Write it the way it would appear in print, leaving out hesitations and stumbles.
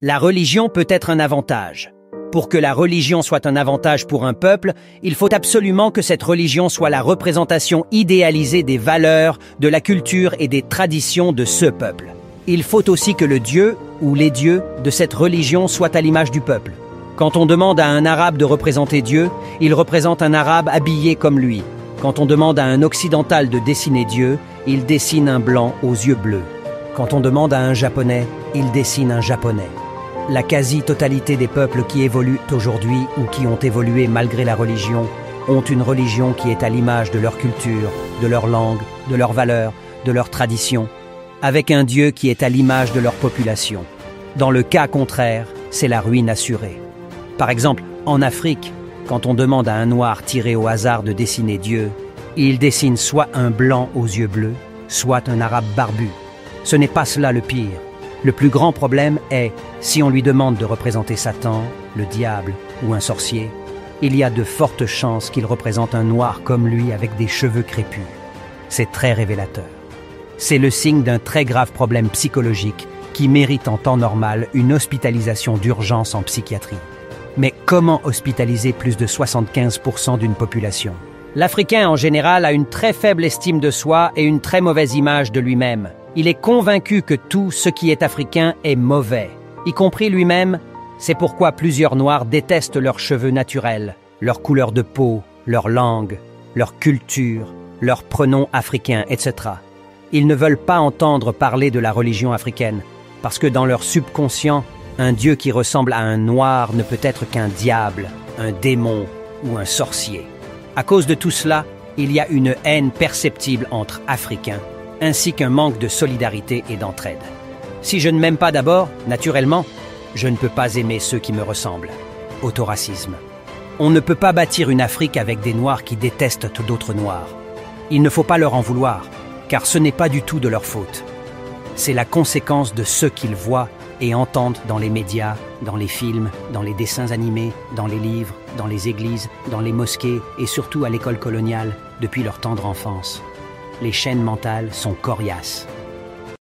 La religion peut être un avantage. Pour que la religion soit un avantage pour un peuple, il faut absolument que cette religion soit la représentation idéalisée des valeurs, de la culture et des traditions de ce peuple. Il faut aussi que le Dieu ou les dieux de cette religion soient à l'image du peuple. Quand on demande à un arabe de représenter Dieu, il représente un arabe habillé comme lui. Quand on demande à un occidental de dessiner Dieu, il dessine un blanc aux yeux bleus. Quand on demande à un japonais, il dessine un japonais. La quasi-totalité des peuples qui évoluent aujourd'hui ou qui ont évolué malgré la religion ont une religion qui est à l'image de leur culture, de leur langue, de leurs valeurs, de leurs traditions, avec un Dieu qui est à l'image de leur population. Dans le cas contraire, c'est la ruine assurée. Par exemple, en Afrique, quand on demande à un noir tiré au hasard de dessiner Dieu, il dessine soit un blanc aux yeux bleus, soit un arabe barbu. Ce n'est pas cela le pire. Le plus grand problème est, si on lui demande de représenter Satan, le diable ou un sorcier, il y a de fortes chances qu'il représente un noir comme lui avec des cheveux crépus. C'est très révélateur. C'est le signe d'un très grave problème psychologique qui mérite en temps normal une hospitalisation d'urgence en psychiatrie. Mais comment hospitaliser plus de 75% d'une population? L'Africain en général a une très faible estime de soi et une très mauvaise image de lui-même. Il est convaincu que tout ce qui est africain est mauvais, y compris lui-même. C'est pourquoi plusieurs Noirs détestent leurs cheveux naturels, leur couleur de peau, leur langue, leur culture, leurs pronoms africains, etc. Ils ne veulent pas entendre parler de la religion africaine, parce que dans leur subconscient, un Dieu qui ressemble à un Noir ne peut être qu'un diable, un démon ou un sorcier. À cause de tout cela, il y a une haine perceptible entre Africains, ainsi qu'un manque de solidarité et d'entraide. Si je ne m'aime pas d'abord, naturellement, je ne peux pas aimer ceux qui me ressemblent. Autoracisme. On ne peut pas bâtir une Afrique avec des Noirs qui détestent d'autres Noirs. Il ne faut pas leur en vouloir, car ce n'est pas du tout de leur faute. C'est la conséquence de ce qu'ils voient et entendent dans les médias, dans les films, dans les dessins animés, dans les livres, dans les églises, dans les mosquées et surtout à l'école coloniale depuis leur tendre enfance. Les chaînes mentales sont coriaces.